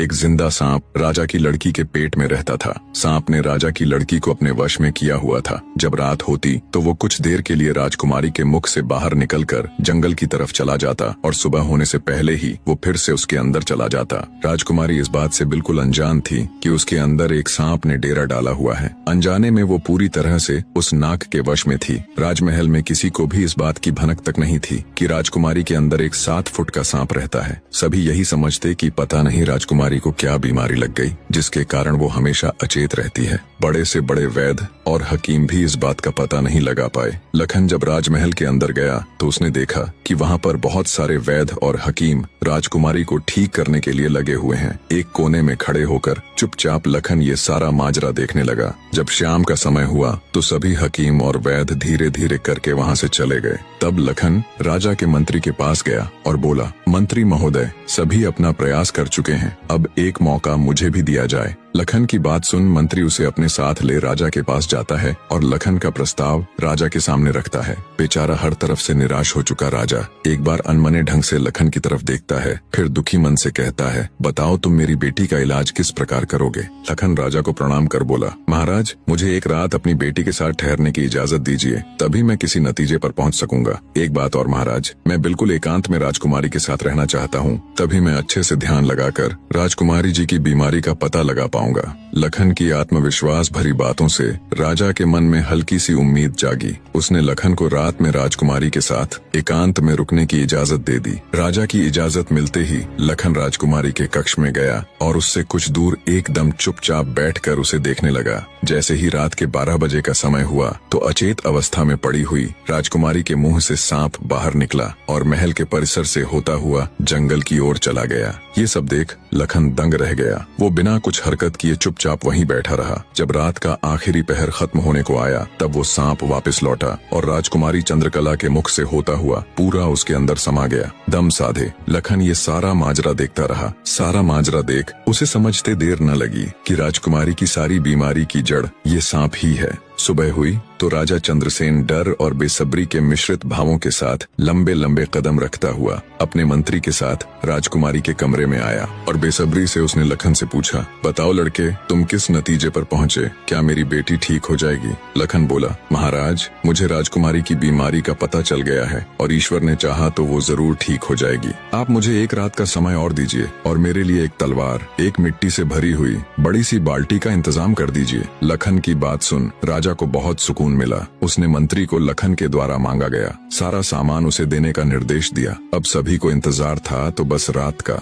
एक जिंदा सांप राजा की लड़की के पेट में रहता था। सांप ने राजा की लड़की को अपने वश में किया हुआ था। जब रात होती तो वो कुछ देर के लिए राजकुमारी के मुख से बाहर निकलकर जंगल की तरफ चला जाता और सुबह होने से पहले ही वो फिर से उसके अंदर चला जाता। राजकुमारी इस बात से बिल्कुल अनजान थी कि उसके अंदर एक सांप ने डेरा डाला हुआ है। अनजाने में वो पूरी तरह से उस नाग के वश में थी। राजमहल में किसी को भी इस बात की भनक तक नहीं थी कि राजकुमारी के अंदर एक 7 फुट का सांप रहता है। सभी यही समझते कि पता नहीं राजकुमारी को क्या बीमारी लग गई जिसके कारण वो हमेशा अचेत रहती है। बड़े से बड़े वैद्य और हकीम भी इस बात का पता नहीं लगा पाए। लखन जब राजमहल के अंदर गया तो उसने देखा कि वहाँ पर बहुत सारे वैद्य और हकीम राजकुमारी को ठीक करने के लिए लगे हुए हैं। एक कोने में खड़े होकर चुपचाप लखन ये सारा माजरा देखने लगा। जब शाम का समय हुआ तो सभी हकीम और वैद्य धीरे धीरे करके वहाँ से चले गए। तब लखन राजा के मंत्री के पास गया और बोला, मंत्री महोदय, सभी अपना प्रयास कर चुके हैं, अब एक मौका मुझे भी दिया जाए। लखन की बात सुन मंत्री उसे अपने साथ ले राजा के पास जाता है और लखन का प्रस्ताव राजा के सामने रखता है। बेचारा हर तरफ से निराश हो चुका राजा एक बार अनमने ढंग से लखन की तरफ देखता है, फिर दुखी मन से कहता है, बताओ तुम मेरी बेटी का इलाज किस प्रकार करोगे। लखन राजा को प्रणाम कर बोला, महाराज, मुझे एक रात अपनी बेटी के साथ ठहरने की इजाजत दीजिए, तभी मैं किसी नतीजे पर पहुंच सकूंगा। एक बात और महाराज, मैं बिल्कुल एकांत में राजकुमारी के साथ रहना चाहता हूँ, तभी मैं अच्छे से ध्यान लगाकर राजकुमारी जी की बीमारी का पता लगा पाऊंगा। लखन की आत्मविश्वास भरी बातों से राजा के मन में हल्की सी उम्मीद जागी। उसने लखन को रात में राजकुमारी के साथ एकांत में रुकने की इजाजत दे दी। राजा की इजाजत मिलते ही लखन राजकुमारी के कक्ष में गया और उससे कुछ दूर एकदम चुपचाप बैठकर उसे देखने लगा। जैसे ही रात के 12 बजे का समय हुआ तो अचेत अवस्था में पड़ी हुई राजकुमारी के मुंह से सांप बाहर निकला और महल के परिसर से होता हुआ जंगल की ओर चला गया। ये सब देख लखन दंग रह गया। वो बिना कुछ हरकत किए चुपचाप वहीं बैठा रहा। जब रात का आखिरी पहर खत्म होने को आया तब वो सांप वापस लौटा और राजकुमारी चंद्रकला के मुख से होता हुआ पूरा उसके अंदर समा गया। दम साधे लखन ये सारा माजरा देखता रहा। सारा माजरा देख उसे समझते देर न लगी कि राजकुमारी की सारी बीमारी की जड़ ये सांप ही है। सुबह हुई तो राजा चंद्रसेन डर और बेसब्री के मिश्रित भावों के साथ लंबे लंबे कदम रखता हुआ अपने मंत्री के साथ राजकुमारी के कमरे में आया और बेसब्री से उसने लखन से पूछा, बताओ लड़के, तुम किस नतीजे पर पहुँचे? क्या मेरी बेटी ठीक हो जाएगी? लखन बोला, महाराज, मुझे राजकुमारी की बीमारी का पता चल गया है और ईश्वर ने चाहा तो वो जरूर ठीक हो जाएगी। आप मुझे एक रात का समय और दीजिए और मेरे लिए एक तलवार, एक मिट्टी से भरी हुई बड़ी सी बाल्टी का इंतजाम कर दीजिए। लखन की बात सुन राजा को बहुत सुकून मिला। उसने मंत्री को लखन के द्वारा मांगा गया सारा सामान उसे देने का निर्देश दिया। अब सभी को इंतजार था तो बस रात का।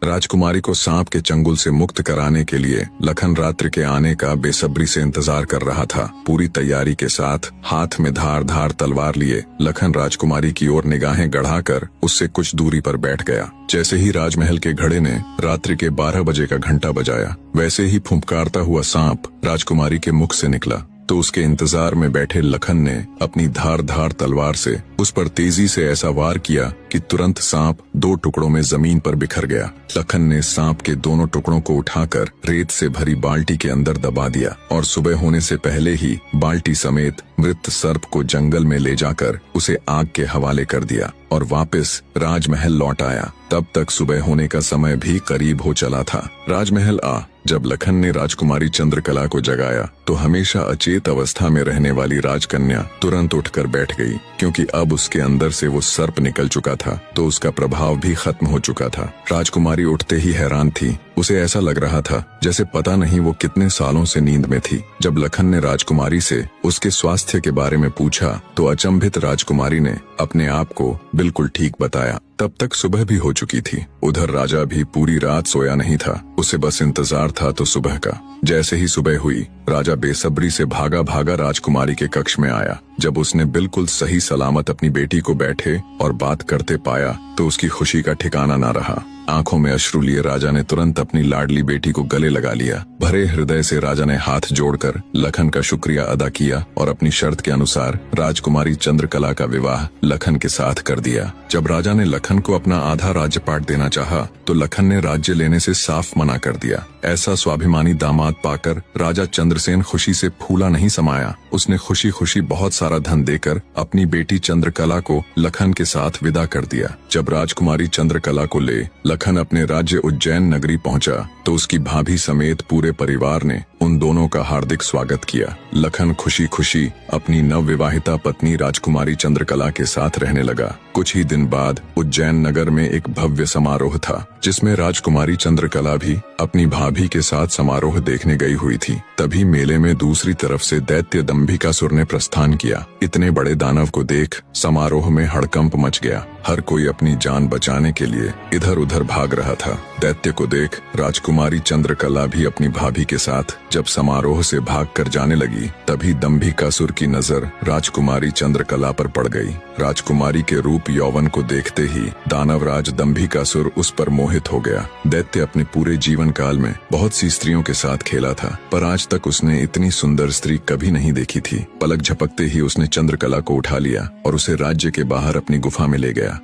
राजकुमारी को सांप के चंगुल से मुक्त कराने के लिए लखन रात्रि के आने का बेसब्री से इंतजार कर रहा था। पूरी तैयारी के साथ हाथ में धार धार तलवार लिए लखन राजकुमारी की ओर निगाहें गढ़ाकर उससे कुछ दूरी पर बैठ गया। जैसे ही राजमहल के घड़े ने रात्रि के 12 बजे का घंटा बजाया, वैसे ही फुंफकारता हुआ सांप राजकुमारी के मुख से निकला तो उसके इंतजार में बैठे लखन ने अपनी धार धार तलवार से उस पर तेजी से ऐसा वार किया कि तुरंत सांप 2 टुकड़ों में जमीन पर बिखर गया। लखन ने सांप के दोनों टुकड़ों को उठाकर रेत से भरी बाल्टी के अंदर दबा दिया और सुबह होने से पहले ही बाल्टी समेत मृत सर्प को जंगल में ले जाकर उसे आग के हवाले कर दिया और वापस राजमहल लौट आया। तब तक सुबह होने का समय भी करीब हो चला था। राजमहल जब लखन ने राजकुमारी चंद्रकला को जगाया तो हमेशा अचेत अवस्था में रहने वाली राजकन्या तुरंत उठकर बैठ गई, क्योंकि अब उसके अंदर से वो सर्प निकल चुका था तो उसका प्रभाव भी खत्म हो चुका था। राजकुमारी उठते ही हैरान थी। उसे ऐसा लग रहा था जैसे पता नहीं वो कितने सालों से नींद में थी। जब लखन ने राजकुमारी से उसके स्वास्थ्य के बारे में पूछा तो अचंभित राजकुमारी ने अपने आप को बिल्कुल ठीक बताया। तब तक सुबह भी हो चुकी थी। उधर राजा भी पूरी रात सोया नहीं था। उसे बस इंतजार था तो सुबह का। जैसे ही सुबह हुई राजा बेसब्री से भागा भागा राजकुमारी के कक्ष में आया। जब उसने बिल्कुल सही सलामत अपनी बेटी को बैठे और बात करते पाया तो उसकी खुशी का ठिकाना ना रहा। आंखों में अश्रु लिए राजा ने तुरंत अपनी लाडली बेटी को गले लगा लिया। भरे हृदय से राजा ने हाथ जोड़कर लखन का शुक्रिया अदा किया और अपनी शर्त के अनुसार राजकुमारी चंद्रकला का विवाह लखन के साथ कर दिया। जब राजा ने लखन को अपना आधा राज्यपाट देना चाहा तो लखन ने राज्य लेने से साफ मना कर दिया। ऐसा स्वाभिमानी दामाद पाकर राजा चंद्रसेन खुशी से फूला नहीं समाया। उसने खुशी खुशी बहुत सारा धन देकर अपनी बेटी चंद्रकला को लखन के साथ विदा कर दिया। जब राजकुमारी चंद्रकला को ले लखन अपने राज्य उज्जैन नगरी पहुंचा तो उसकी भाभी समेत पूरे परिवार ने उन दोनों का हार्दिक स्वागत किया। लखन खुशी खुशी अपनी नवविवाहिता पत्नी राजकुमारी चंद्रकला के साथ रहने लगा। कुछ ही दिन बाद उज्जैन नगर में एक भव्य समारोह था जिसमें राजकुमारी चंद्रकला भी अपनी भाभी के साथ समारोह देखने गई हुई थी। तभी मेले में दूसरी तरफ से दैत्य दंभिकासुर ने प्रस्थान किया। इतने बड़े दानव को देख समारोह में हड़कंप मच गया। हर कोई अपनी जान बचाने के लिए इधर उधर भाग रहा था। दैत्य को देख राजकुमारी चंद्रकला भी अपनी भाभी के साथ जब समारोह से भागकर जाने लगी, तभी दंभिकासुर की नजर राजकुमारी चंद्रकला पर पड़ गई। राजकुमारी के रूप यौवन को देखते ही दानवराज दंभिकासुर उस पर मोहित हो गया। दैत्य अपने पूरे जीवन काल में बहुत सी स्त्रियों के साथ खेला था, पर आज तक उसने इतनी सुंदर स्त्री कभी नहीं देखी थी। पलक झपकते ही उसने चंद्रकला को उठा लिया और उसे राज्य के बाहर अपनी गुफा में ले गया।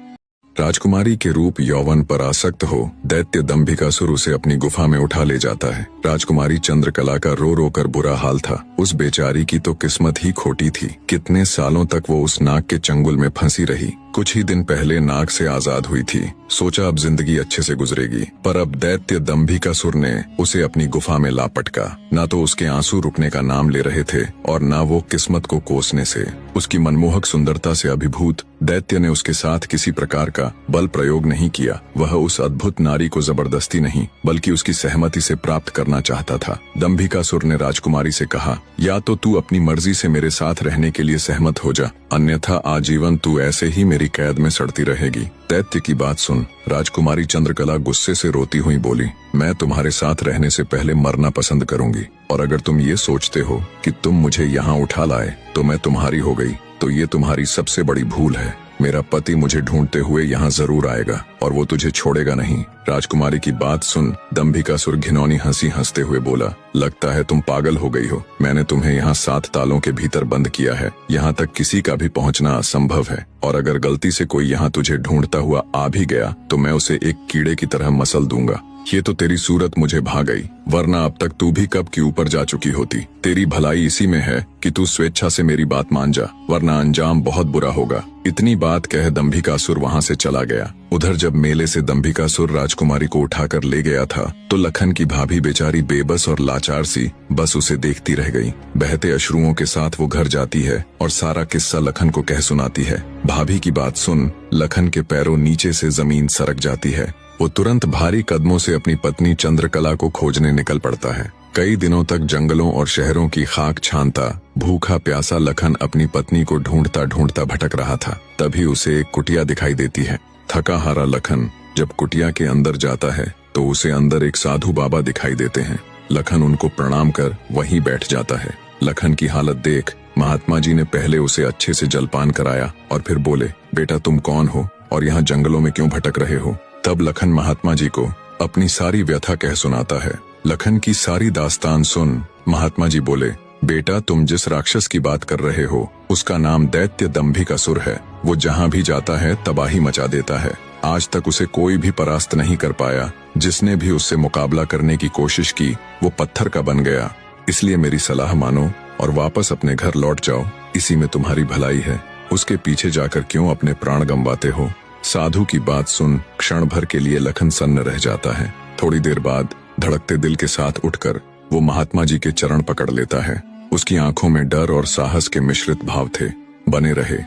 राजकुमारी के रूप यौवन पर आसक्त हो दैत्य दंभिकासुर उसे अपनी गुफा में उठा ले जाता है। राजकुमारी चंद्रकला का रो रो कर बुरा हाल था। उस बेचारी की तो किस्मत ही खोटी थी। कितने सालों तक वो उस नाग के चंगुल में फंसी रही। कुछ ही दिन पहले नाग से आजाद हुई थी। सोचा अब जिंदगी अच्छे से गुजरेगी, पर अब दैत्य दंभिकासुर ने उसे अपनी गुफा में ला पटका। न तो उसके आंसू रुकने का नाम ले रहे थे और न वो किस्मत को कोसने से। उसकी मनमोहक सुंदरता से अभिभूत दैत्य ने उसके साथ किसी प्रकार का बल प्रयोग नहीं किया। वह उस अद्भुत नारी को जबरदस्ती नहीं बल्कि उसकी सहमति से प्राप्त करना चाहता था। दंभिकासुर ने राजकुमारी से कहा, या तो तू अपनी मर्जी से मेरे साथ रहने के लिए सहमत हो जा, अन्यथा आजीवन तू ऐसे ही मेरी कैद में सड़ती रहेगी। दैत्य की बात सुन राजकुमारी चंद्रकला गुस्से से रोती हुई बोली, मैं तुम्हारे साथ रहने से पहले मरना पसंद करूंगी, और अगर तुम ये सोचते हो कि तुम मुझे यहाँ उठा लाए तो मैं तुम्हारी हो गई, तो ये तुम्हारी सबसे बड़ी भूल है। मेरा पति मुझे ढूंढते हुए यहाँ जरूर आएगा और वो तुझे छोड़ेगा नहीं। राजकुमारी की बात सुन दंभिकासुर घिनौनी हंसी हंसते हुए बोला, लगता है तुम पागल हो गई हो। मैंने तुम्हें यहाँ 7 तालों के भीतर बंद किया है। यहाँ तक किसी का भी पहुँचना असंभव है, और अगर गलती से कोई यहाँ तुझे ढूंढता हुआ आ भी गया तो मैं उसे एक कीड़े की तरह मसल दूंगा। ये तो तेरी सूरत मुझे भा गई, वरना अब तक तू भी कब की ऊपर जा चुकी होती। तेरी भलाई इसी में है कि तू स्वेच्छा से मेरी बात मान जा, वरना अंजाम बहुत बुरा होगा। इतनी बात कह दंभिकासुर वहाँ से चला गया। उधर जब मेले से दंभिकासुर राजकुमारी को उठाकर ले गया था तो लखन की भाभी बेचारी बेबस और लाचार सी बस उसे देखती रह गई। बहते अश्रुओं के साथ वो घर जाती है और सारा किस्सा लखन को कह सुनाती है। भाभी की बात सुन लखन के पैरों नीचे से जमीन सरक जाती है। वो तुरंत भारी कदमों से अपनी पत्नी चंद्रकला को खोजने निकल पड़ता है। कई दिनों तक जंगलों और शहरों की खाक छानता भूखा प्यासा लखन अपनी पत्नी को ढूंढता ढूंढता भटक रहा था। तभी उसे एक कुटिया दिखाई देती है। थका हारा लखन जब कुटिया के अंदर जाता है तो उसे अंदर एक साधु बाबा दिखाई देते हैं। लखन उनको प्रणाम कर वहीं बैठ जाता है। लखन की हालत देख महात्मा जी ने पहले उसे अच्छे से जलपान कराया और फिर बोले, बेटा तुम कौन हो और यहाँ जंगलों में क्यों भटक रहे हो। तब लखन महात्मा जी को अपनी सारी व्यथा कह सुनाता है। लखन की सारी दास्तान सुन महात्मा जी बोले, बेटा तुम जिस राक्षस की बात कर रहे हो उसका नाम दैत्य दंभिकासुर है। वो जहाँ भी जाता है तबाही मचा देता है। आज तक उसे कोई भी परास्त नहीं कर पाया। जिसने भी उससे मुकाबला करने की कोशिश की वो पत्थर का बन गया। इसलिए मेरी सलाह मानो और वापस अपने घर लौट जाओ, इसी में तुम्हारी भलाई है। उसके पीछे जाकर क्यों अपने प्राण गंवाते हो। साधु की बात सुन क्षण भर के लिए लखन सन्न रह जाता है। थोड़ी देर बाद धड़कते दिल के साथ उठकर वो महात्मा जी के चरण पकड़ लेता है। उसकी आंखों में डर और साहस के मिश्रित भाव थे। बने रहे।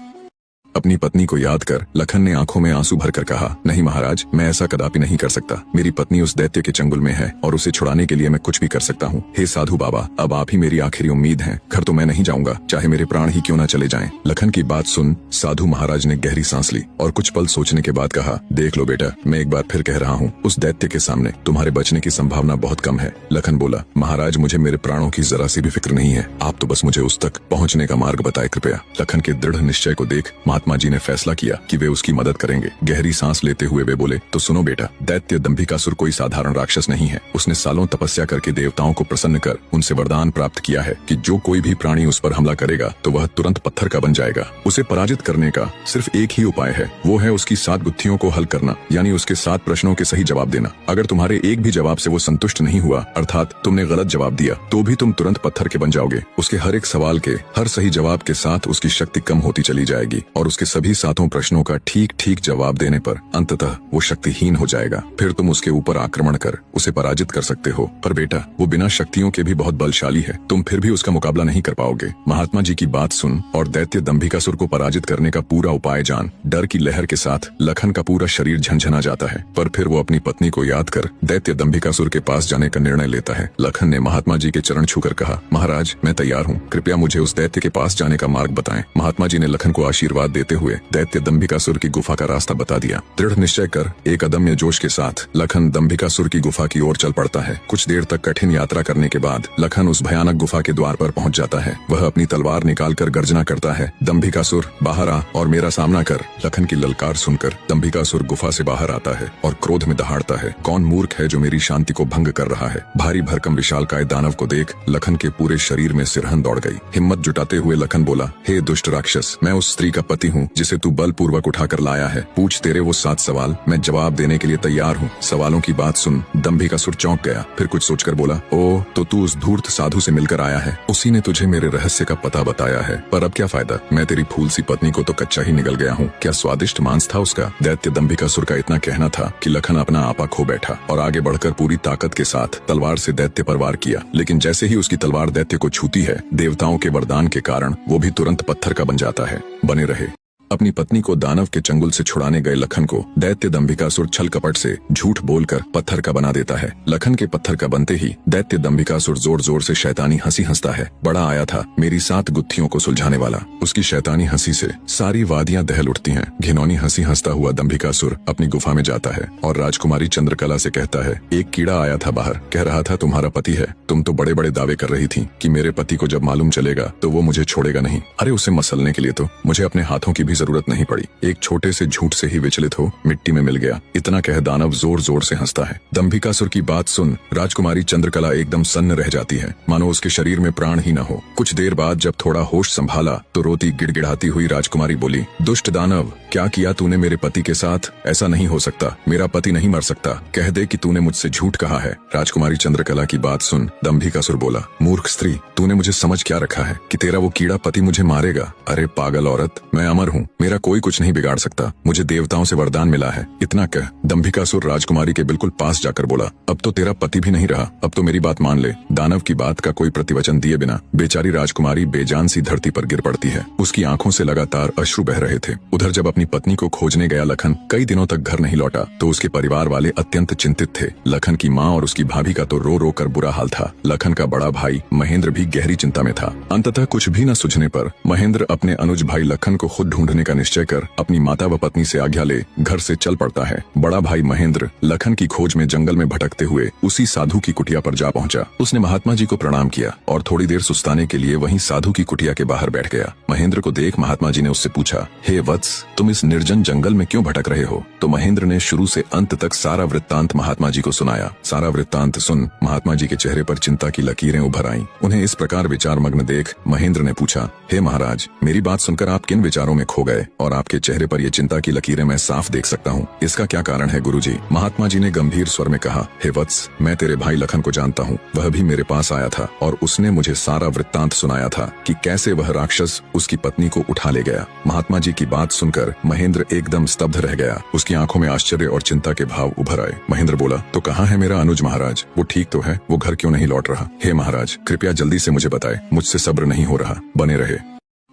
अपनी पत्नी को याद कर लखन ने आंखों में आंसू भरकर कहा, नहीं महाराज, मैं ऐसा कदापि नहीं कर सकता। मेरी पत्नी उस दैत्य के चंगुल में है और उसे छुड़ाने के लिए मैं कुछ भी कर सकता हूँ। हे साधु बाबा, अब आप ही मेरी आखिरी उम्मीद हैं। घर तो मैं नहीं जाऊंगा, चाहे मेरे प्राण ही क्यों न चले जाएं। लखन की बात सुन साधु महाराज ने गहरी सांस ली और कुछ पल सोचने के बाद कहा, देख लो बेटा, मैं एक बार फिर कह रहा हूँ, उस दैत्य के सामने तुम्हारे बचने की संभावना बहुत कम है। लखन बोला, महाराज मुझे मेरे प्राणों की जरा सी भी फिक्र नहीं है। आप तो बस मुझे उस तक पहुँचने का मार्ग बताए कृपया। लखन के दृढ़ निश्चय को देख महात्मा जी ने फैसला किया कि वे उसकी मदद करेंगे। गहरी सांस लेते हुए वे बोले, तो सुनो बेटा, दैत्य दंभिकासुर कोई साधारण राक्षस नहीं है। उसने सालों तपस्या करके देवताओं को प्रसन्न कर उनसे वरदान प्राप्त किया है कि जो कोई भी प्राणी उस पर हमला करेगा तो वह तुरंत पत्थर का बन जाएगा। उसे पराजित करने का सिर्फ एक ही उपाय है, वो है उसकी 7 गुत्थियों को हल करना, यानी उसके 7 प्रश्नों के सही जवाब देना। अगर तुम्हारे एक भी जवाब से वो संतुष्ट नहीं हुआ, अर्थात तुमने गलत जवाब दिया, तो भी तुम तुरंत पत्थर के बन जाओगे। उसके हर एक सवाल के हर सही जवाब के साथ उसकी शक्ति कम होती चली जाएगी और उसके सभी 7 प्रश्नों का ठीक ठीक जवाब देने पर अंततः वो शक्तिहीन हो जाएगा। फिर तुम उसके ऊपर आक्रमण कर उसे पराजित कर सकते हो। पर बेटा, वो बिना शक्तियों के भी बहुत बलशाली है, तुम फिर भी उसका मुकाबला नहीं कर पाओगे। महात्मा जी की बात सुन और दैत्य दंभिकासुर को पराजित करने का पूरा उपाय जान। डर की लहर के साथ लखन का पूरा शरीर झंझना जाता है, पर फिर वो अपनी पत्नी को याद कर दैत्य दंभिकासुर के पास जाने का निर्णय लेता है। लखन ने महात्मा जी के चरण छूकर कहा, महाराज, मैं तैयार हूँ, कृपया मुझे उस दैत्य के पास जाने का मार्ग बताएं। महात्मा जी ने लखन को आशीर्वाद देते हुए दैत्य दंभिकासुर की गुफा का रास्ता बता दिया। दृढ़ निश्चय कर एक अदम्य जोश के साथ लखन दंभिकासुर की गुफा की ओर चल पड़ता है। कुछ देर तक कठिन यात्रा करने के बाद लखन उस भयानक गुफा के द्वार पर पहुंच जाता है। वह अपनी तलवार निकालकर गर्जना करता है, दंभिकासुर बाहर आ और मेरा सामना कर। लखन की ललकार सुनकर दंभिकासुर गुफा से बाहर आता है और क्रोध में दहाड़ता है, कौन मूर्ख है जो मेरी शांति को भंग कर रहा है। भारी भरकम विशालकाय दानव को देख लखन के पूरे शरीर में सिरहन दौड़ गई। हिम्मत जुटाते हुए लखन बोला, हे दुष्ट राक्षस, मैं उस स्त्री का पति हूँ जिसे तू बलपूर्वक उठाकर लाया है। पूछ तेरे वो 7 सवाल, मैं जवाब देने के लिए तैयार हूँ। सवालों की बात सुन दंभिकासुर चौंक गया, फिर कुछ सोचकर बोला, ओ तो तू उस धूर्त साधु से मिलकर आया है, उसी ने तुझे मेरे रहस्य का पता बताया है। पर अब क्या फायदा, मैं तेरी फूल सी पत्नी को तो कच्चा ही निगल गया हूँ। क्या स्वादिष्ट मांस था उसका। दैत्य दंभिकासुर का इतना कहना था कि लखन अपना आपा खो बैठा और आगे बढ़कर पूरी ताकत के साथ तलवार से दैत्य पर वार किया। लेकिन जैसे ही उसकी तलवार दैत्य को छूती है, देवताओं के वरदान के कारण वो भी तुरंत पत्थर का बन जाता है। बने रहे। अपनी पत्नी को दानव के चंगुल से छुड़ाने गए लखन को दैत्य दंभिकासुर छल कपट से झूठ बोलकर पत्थर का बना देता है। लखन के पत्थर का बनते ही दैत्य दंभिकासुर जोर जोर से शैतानी हंसी हंसता है। बड़ा आया था मेरी 7 गुत्थियों को सुलझाने वाला। उसकी शैतानी हंसी से सारी वादियां दहल उठती हैं। घिनौनी हंसी हंसता हुआ दंभिकासुर अपनी गुफा में जाता है और राजकुमारी चंद्रकला से कहता है, एक कीड़ा आया था बाहर, कह रहा था तुम्हारा पति है। तुम तो बड़े बड़े दावे कर रही थी कि मेरे पति को जब मालूम चलेगा तो वो मुझे छोड़ेगा नहीं। अरे उसे मसलने के लिए तो मुझे अपने हाथों की भी जरूरत नहीं पड़ी, एक छोटे से झूठ से ही विचलित हो मिट्टी में मिल गया। इतना कह दानव जोर जोर से हंसता है। दंभिकासुर की बात सुन राजकुमारी चंद्रकला एकदम सन्न रह जाती है, मानो उसके शरीर में प्राण ही न हो। कुछ देर बाद जब थोड़ा होश संभाला तो रोती गिड़गिड़ाती हुई राजकुमारी बोली, दुष्ट दानव, क्या किया तूने मेरे पति के साथ। ऐसा नहीं हो सकता, मेरा पति नहीं मर सकता, कह दे कि तूने मुझसे झूठ कहा है। राजकुमारी चंद्रकला की बात सुन दंभिकासुर बोला, मूर्ख स्त्री, तूने मुझे समझ क्या रखा है कि तेरा वो कीड़ा पति मुझे मारेगा। अरे पागल औरत, मैं अमर हूँ, मेरा कोई कुछ नहीं बिगाड़ सकता, मुझे देवताओं से वरदान मिला है। इतना कह दंभिकासुर राजकुमारी के बिल्कुल पास जाकर बोला, अब तो तेरा पति भी नहीं रहा, अब तो मेरी बात मान ले। दानव की बात का कोई प्रतिवचन दिए बिना बेचारी राजकुमारी बेजान सी धरती पर गिर पड़ती है। उसकी आंखों से लगातार अश्रु बह रहे थे। उधर जब अपनी पत्नी को खोजने गया लखन कई दिनों तक घर नहीं लौटा तो उसके परिवार वाले अत्यंत चिंतित थे। लखन की माँ और उसकी भाभी का तो रो रो कर बुरा हाल था। लखन का बड़ा भाई महेंद्र भी गहरी चिंता में था। अंततः कुछ भी न सुझने पर महेंद्र अपने अनुज भाई लखन को खुद ढूंढने का निश्चय कर अपनी माता व पत्नी से आज्ञा ले घर से चल पड़ता है। बड़ा भाई महेंद्र लखन की खोज में जंगल में भटकते हुए उसी साधु की कुटिया पर जा पहुंचा। उसने महात्मा जी को प्रणाम किया और थोड़ी देर सुस्ताने के लिए वहीं साधु की कुटिया के बाहर बैठ गया। महेंद्र को देख महात्मा जी ने उससे पूछा, हे वत्स, तुम इस निर्जन जंगल में क्यों भटक रहे हो। तो महेंद्र ने शुरू से अंत तक सारा वृत्तांत महात्मा जी को सुनाया। सारा वृत्तांत सुन महात्मा जी के चेहरे पर चिंता की लकीरें उभर आईं। उन्हें इस प्रकार विचार मग्न देख महेंद्र ने पूछा, हे महाराज, मेरी बात सुनकर आप किन विचारों में खो गए और आपके चेहरे पर ये चिंता की लकीरें मैं साफ देख सकता हूँ, इसका क्या कारण है गुरुजी। महात्मा जी ने गंभीर स्वर में कहा, हे वत्स, मैं तेरे भाई लखन को जानता हूँ, वह भी मेरे पास आया था और उसने मुझे सारा वृत्तांत सुनाया था कि कैसे वह राक्षस उसकी पत्नी को उठा ले गया। महात्मा जी की बात सुनकर महेंद्र एकदम स्तब्ध रह गया। उसकी आंखों में आश्चर्य और चिंता के भाव उभर आए। महेंद्र बोला, तो कहाँ है मेरा अनुज महाराज, वो ठीक तो है, वो घर क्यों नहीं लौट रहा। हे महाराज, कृपया जल्दी से मुझे बताए, मुझसे सब्र नहीं हो रहा, बने रहे।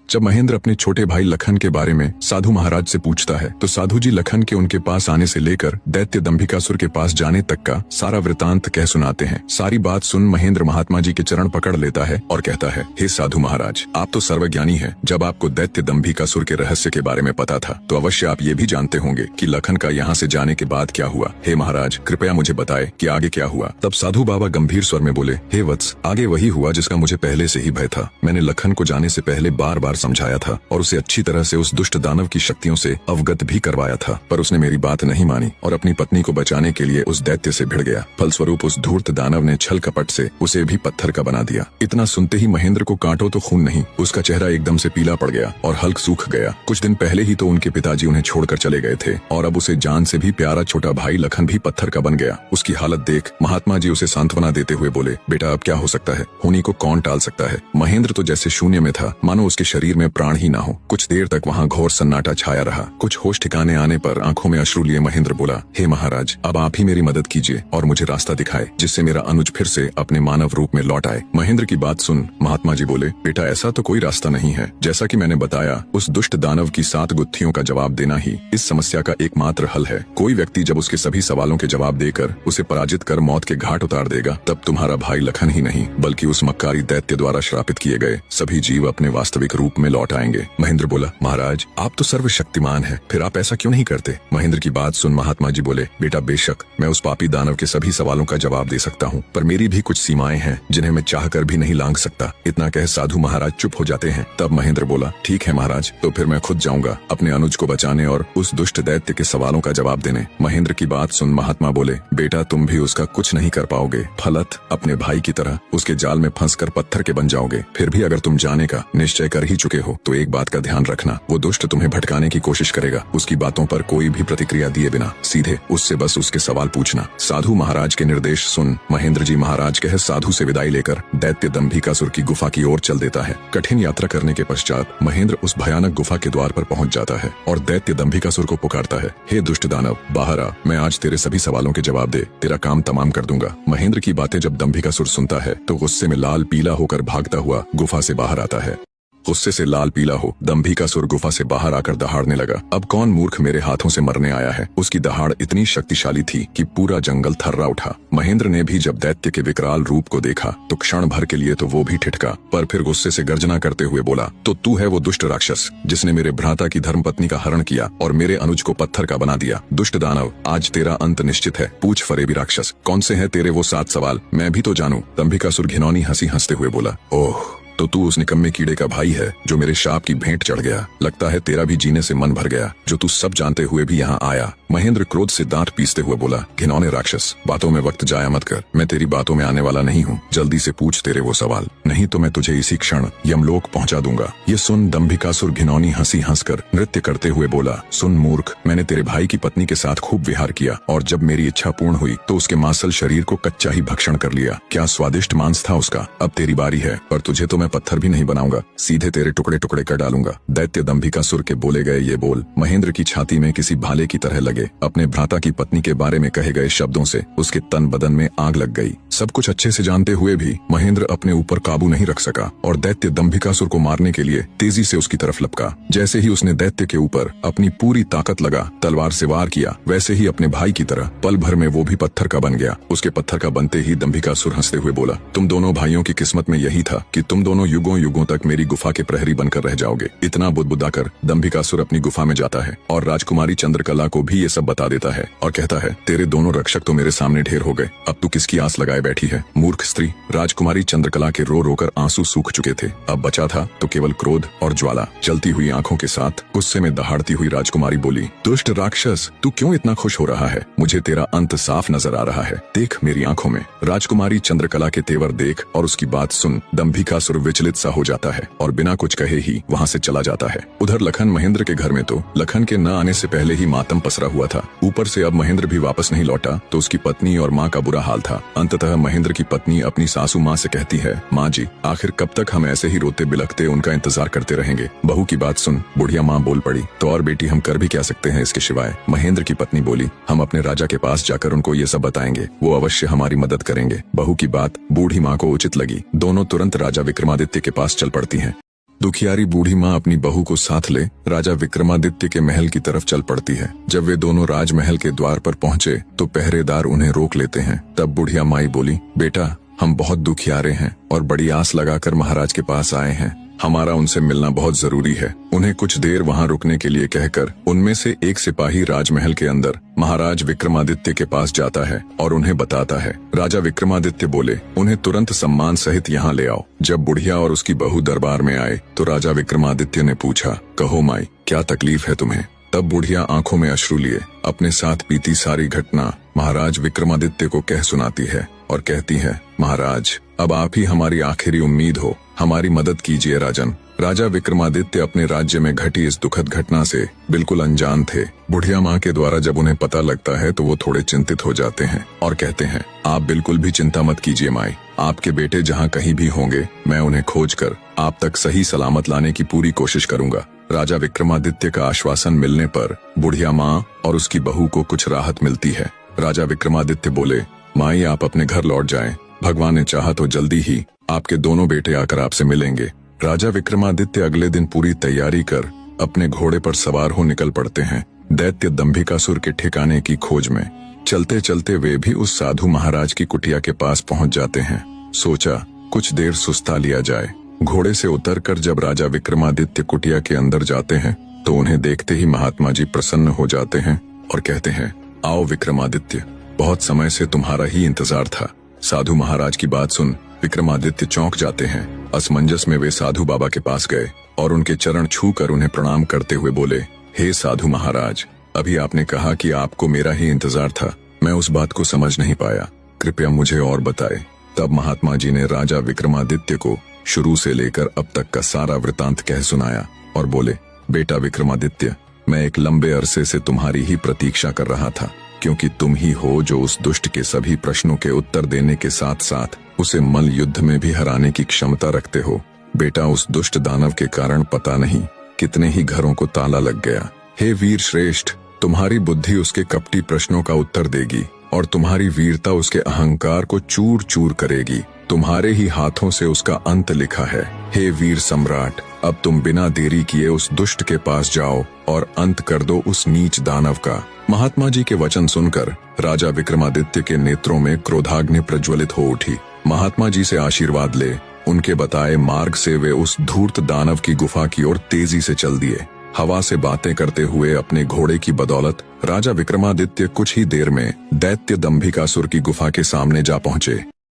जब महेंद्र अपने छोटे भाई लखन के बारे में साधु महाराज से पूछता है तो साधु जी लखन के उनके पास आने से लेकर दैत्य दंभिकासुर के पास जाने तक का सारा वृतांत कह सुनाते हैं। सारी बात सुन महेंद्र महात्मा जी के चरण पकड़ लेता है और कहता है, हे साधु महाराज, आप तो सर्वज्ञानी हैं। जब आपको दैत्य दंभिकासुर के रहस्य के बारे में पता था तो अवश्य आप ये भी जानते होंगे कि लखन का यहाँ से जाने के बाद क्या हुआ। हे महाराज, कृपया मुझे बताए कि आगे क्या हुआ। तब साधु बाबा गंभीर स्वर में बोले, हे वत्स, आगे वही हुआ जिसका मुझे पहले से ही भय था। मैंने लखन को जाने से पहले बार बार समझाया था और उसे अच्छी तरह से उस दुष्ट दानव की शक्तियों से अवगत भी करवाया था, पर उसने मेरी बात नहीं मानी और अपनी पत्नी को बचाने के लिए उस दैत्य से भिड़ गया। फलस्वरूप उस धूर्त दानव ने छल कपट से उसे भी पत्थर का बना दिया। इतना सुनते ही महेंद्र को कांटो तो खून नहीं, उसका चेहरा एकदम से पीला पड़ गया और हल्क सूख गया। कुछ दिन पहले ही तो उनके पिताजी उन्हें छोड़कर चले गए थे और अब उसे जान से भी प्यारा छोटा भाई लखन भी पत्थर का बन गया। उसकी हालत देख महात्मा जी उसे सांत्वना देते हुए बोले, बेटा अब क्या हो सकता है, होनी को कौन टाल सकता है। महेंद्र तो जैसे शून्य में था, मानो उसके शरीर शरीर में प्राण ही ना हो। कुछ देर तक वहाँ घोर सन्नाटा छाया रहा। कुछ होश ठिकाने आने पर आंखों में अश्रु लिए महेंद्र बोला, हे महाराज, अब आप ही मेरी मदद कीजिए और मुझे रास्ता दिखाए जिससे मेरा अनुज फिर से अपने मानव रूप में लौट आए। महेंद्र की बात सुन महात्मा जी बोले, बेटा ऐसा तो कोई रास्ता नहीं है। जैसा कि मैंने बताया, उस दुष्ट दानव की 7 गुत्थियों का जवाब देना ही इस समस्या का एकमात्र हल है। कोई व्यक्ति जब उसके सभी सवालों के जवाब देकर उसे पराजित कर मौत के घाट उतार देगा, तब तुम्हारा भाई लखन ही नहीं बल्कि उस मक्कारी दैत्य द्वारा श्रापित किए गए सभी जीव अपने वास्तविक रूप में लौट आएंगे। महेंद्र बोला, महाराज आप तो सर्वशक्तिमान हैं, फिर आप ऐसा क्यों नहीं करते? महेंद्र की बात सुन महात्मा जी बोले, बेटा बेशक मैं उस पापी दानव के सभी सवालों का जवाब दे सकता हूँ, पर मेरी भी कुछ सीमाएं हैं जिन्हें मैं चाहकर भी नहीं लांघ सकता। इतना कह साधु महाराज चुप हो जाते हैं। तब महेंद्र बोला, ठीक है महाराज, तो फिर मैं खुद जाऊंगा अपने अनुज को बचाने और उस दुष्ट दैत्य के सवालों का जवाब देने। महेंद्र की बात सुन महात्मा बोले, बेटा तुम भी उसका कुछ नहीं कर पाओगे, फलत अपने भाई की तरह उसके जाल में फंसकर पत्थर के बन जाओगे। फिर भी अगर तुम जाने का निश्चय कर ही चुके हो तो एक बात का ध्यान रखना, वो दुष्ट तुम्हें भटकाने की कोशिश करेगा। उसकी बातों पर कोई भी प्रतिक्रिया दिए बिना सीधे उससे बस उसके सवाल पूछना। साधु महाराज के निर्देश सुन। महेंद्र जी महाराज कह साधु से विदाई लेकर दैत्य दंभिकासुर की गुफा की ओर चल देता है। कठिन यात्रा करने के पश्चात महेंद्र उस भयानक गुफा के द्वार पर पहुंच जाता है और दैत्य दंभिकासुर को पुकारता है, हे दुष्ट दानव, बाहर आ, मैं आज तेरे सभी सवालों के जवाब दे तेरा काम तमाम कर दूंगा। महेंद्र की बातें जब दंभिकासुर सुनता है तो गुस्से में लाल पीला होकर भागता हुआ गुफा से बाहर आता है। गुस्से से लाल पीला हो दंभिकासुर गुफा से बाहर आकर दहाड़ने लगा, अब कौन मूर्ख मेरे हाथों से मरने आया है। उसकी दहाड़ इतनी शक्तिशाली थी कि पूरा जंगल थर्रा उठा। महेंद्र ने भी जब दैत्य के विकराल रूप को देखा तो क्षण भर के लिए तो वो भी ठिठका, पर फिर गुस्से से गर्जना करते हुए बोला, तो तू है वो दुष्ट राक्षस जिसने मेरे भ्राता की धर्मपत्नी का हरण किया और मेरे अनुज को पत्थर का बना दिया। दुष्ट दानव, आज तेरा अंत निश्चित है। पूछ फरेबी राक्षस, कौन से हैं तेरे वो 7 सवाल, मैं भी तो जानूं। दंभिकासुर घिनौनी हंसी हंसते हुए बोला, ओह, तो तू उस निकम्मे कीड़े का भाई है जो मेरे शाप की भेंट चढ़ गया। लगता है तेरा भी जीने से मन भर गया, जो तू सब जानते हुए भी यहाँ आया। महेंद्र क्रोध से दांत पीसते हुए बोला, घिनौने राक्षस, बातों में वक्त जाया मत कर। मैं तेरी बातों में आने वाला नहीं हूँ। जल्दी से पूछ तेरे वो सवाल, नहीं तो मैं तुझे इसी क्षण यमलोक पहुँचा दूंगा। ये सुन दंभिकासुर घिनौनी हंसी हंसकर नृत्य करते हुए बोला, सुन मूर्ख, मैंने तेरे भाई की पत्नी के साथ खूब विहार किया और जब मेरी इच्छा पूर्ण हुई तो उसके मांसल शरीर को कच्चा ही भक्षण कर लिया। क्या स्वादिष्ट मांस था उसका। अब तेरी बारी है, पर तुझे तो मैं पत्थर भी नहीं बनाऊंगा, सीधे तेरे टुकड़े टुकड़े कर डालूंगा। दैत्य दंभिकासुर के बोले गए ये बोल महेंद्र की छाती में किसी भाले की तरह लगे। अपने भ्राता की पत्नी के बारे में कहे गए शब्दों से उसके तन बदन में आग लग गई। सब कुछ अच्छे से जानते हुए भी महेंद्र अपने ऊपर काबू नहीं रख सका और दैत्य दंभिकासुर को मारने के लिए तेजी से उसकी तरफ लपका। जैसे ही उसने दैत्य के ऊपर अपनी पूरी ताकत लगा तलवार से वार किया, वैसे ही अपने भाई की तरह पल भर में वो भी पत्थर का बन गया। उसके पत्थर का बनते ही दंभिकासुर हंसते हुए बोला, तुम दोनों भाइयों की किस्मत में यही था कि तुम दोनों युगों युगों तक मेरी गुफा के प्रहरी बनकर रह जाओगे। इतना बुदबुदाकर दंभिकासुर अपनी गुफा में जाता है और राजकुमारी चंद्रकला को भी ये सब बता देता है और कहता है, तेरे दोनों रक्षक तो मेरे सामने ढेर हो गए, अब तू किसकी आस लगाए बैठी है। मूर्ख स्त्री। राजकुमारी चंद्रकला के रो रोकर आंसू सूख चुके थे, अब बचा था तो केवल क्रोध और ज्वाला। जलती हुई आंखों के साथ गुस्से में दहाड़ती हुई राजकुमारी बोली, दुष्ट राक्षस, तू क्यों इतना खुश हो रहा है? मुझे तेरा अंत साफ नजर आ रहा है, देख मेरी आंखों में। राजकुमारी चंद्रकला के तेवर देख और उसकी बात सुन दंभिकासुर विचलित सा हो जाता है और बिना कुछ कहे ही वहाँ से चला जाता है। उधर लखन महेंद्र के घर में तो लखन के न आने से पहले ही मातम पसरा हुआ था। ऊपर से अब महेंद्र भी वापस नहीं लौटा तो उसकी पत्नी और माँ का बुरा हाल था। अंततः महेंद्र की पत्नी अपनी सासू माँ से कहती है, माँ जी, आखिर कब तक हम ऐसे ही रोते बिलखते उनका इंतजार करते रहेंगे? बहू की बात सुन बुढ़िया माँ बोल पड़ी, तो और बेटी हम कर भी क्या सकते हैं इसके सिवाय? महेंद्र की पत्नी बोली, हम अपने राजा के पास जाकर उनको ये सब बताएंगे, वो अवश्य हमारी मदद करेंगे। बहू की बात बूढ़ी माँ को उचित लगी। दोनों तुरंत राजा विक्रमादित्य के पास चल पड़ती हैं। दुखियारी बूढ़ी माँ अपनी बहू को साथ ले राजा विक्रमादित्य के महल की तरफ चल पड़ती है। जब वे दोनों राजमहल के द्वार पर पहुँचे तो पहरेदार उन्हें रोक लेते हैं। तब बुढ़िया माई बोली, बेटा, हम बहुत दुखियारे हैं और बड़ी आस लगाकर महाराज के पास आए हैं। हमारा उनसे मिलना बहुत जरूरी है। उन्हें कुछ देर वहाँ रुकने के लिए कहकर उनमें से एक सिपाही राजमहल के अंदर महाराज विक्रमादित्य के पास जाता है और उन्हें बताता है। राजा विक्रमादित्य बोले, उन्हें तुरंत सम्मान सहित यहाँ ले आओ। जब बुढ़िया और उसकी बहू दरबार में आए तो राजा विक्रमादित्य ने पूछा, कहो माई, क्या तकलीफ है तुम्हें? तब बुढ़िया आंखों में अश्रु लिए अपने साथ बीती सारी घटना महाराज विक्रमादित्य को कह सुनाती है और कहती है, महाराज, अब आप ही हमारी आखिरी उम्मीद हो, हमारी मदद कीजिए राजन। राजा विक्रमादित्य अपने राज्य में घटी इस दुखद घटना से बिल्कुल अनजान थे। बुढ़िया माँ के द्वारा जब उन्हें पता लगता है तो वो थोड़े चिंतित हो जाते हैं और कहते हैं, आप बिल्कुल भी चिंता मत कीजिए माई, आपके बेटे जहाँ कहीं भी होंगे मैं उन्हें खोजकर आप तक सही सलामत लाने की पूरी कोशिश करूंगा। राजा विक्रमादित्य का आश्वासन मिलने पर बुढ़िया माँ और उसकी बहू को कुछ राहत मिलती है। राजा विक्रमादित्य बोले, माई आप अपने घर लौट जाएं, भगवान ने चाहा तो जल्दी ही आपके दोनों बेटे आकर आपसे मिलेंगे। राजा विक्रमादित्य अगले दिन पूरी तैयारी कर अपने घोड़े पर सवार हो निकल पड़ते हैं दैत्य दंभिकासुर के ठिकाने की खोज में। चलते चलते वे भी उस साधु महाराज की कुटिया के पास पहुंच जाते हैं। सोचा कुछ देर सुस्ता लिया जाए। घोड़े से उतरकर जब राजा विक्रमादित्य कुटिया के अंदर जाते हैं तो उन्हें देखते ही महात्मा जी प्रसन्न हो जाते हैं और कहते हैं, आओ विक्रमादित्य, बहुत समय से तुम्हारा ही इंतजार था। साधु महाराज की बात सुन विक्रमादित्य चौंक जाते हैं। असमंजस में वे साधु बाबा के पास गए और उनके चरण छूकर उन्हें प्रणाम करते हुए बोले, हे साधु महाराज, अभी आपने कहा कि आपको मेरा ही इंतजार था, मैं उस बात को समझ नहीं पाया, कृपया मुझे और बताए। तब महात्मा जी ने राजा विक्रमादित्य को शुरू से लेकर अब तक का सारा वृतांत कह सुनाया और बोले, बेटा विक्रमादित्य, मैं एक लंबे अरसे से तुम्हारी ही प्रतीक्षा कर रहा था, क्योंकि तुम ही हो जो उस दुष्ट के सभी प्रश्नों के उत्तर देने के साथ साथ उसे मल युद्ध में भी हराने की क्षमता रखते हो। बेटा उस दुष्ट दानव के कारण पता नहीं कितने ही घरों को ताला लग गया। हे वीर श्रेष्ठ, तुम्हारी बुद्धि उसके कपटी प्रश्नों का उत्तर देगी और तुम्हारी वीरता उसके अहंकार को चूर चूर करेगी। तुम्हारे ही हाथों से उसका अंत लिखा है। हे वीर सम्राट, अब तुम बिना देरी किए उस दुष्ट के पास जाओ और अंत कर दो उस नीच दानव का। महात्मा जी के वचन सुनकर राजा विक्रमादित्य के नेत्रों में क्रोधाग्नि प्रज्वलित हो उठी। महात्मा जी से आशीर्वाद ले उनके बताए मार्ग से वे उस धूर्त दानव की गुफा की ओर तेजी से चल दिए। हवा से बातें करते हुए अपने घोड़े की बदौलत राजा विक्रमादित्य कुछ ही देर में दैत्य दंभिकासुर की गुफा के सामने जा पहुंचे।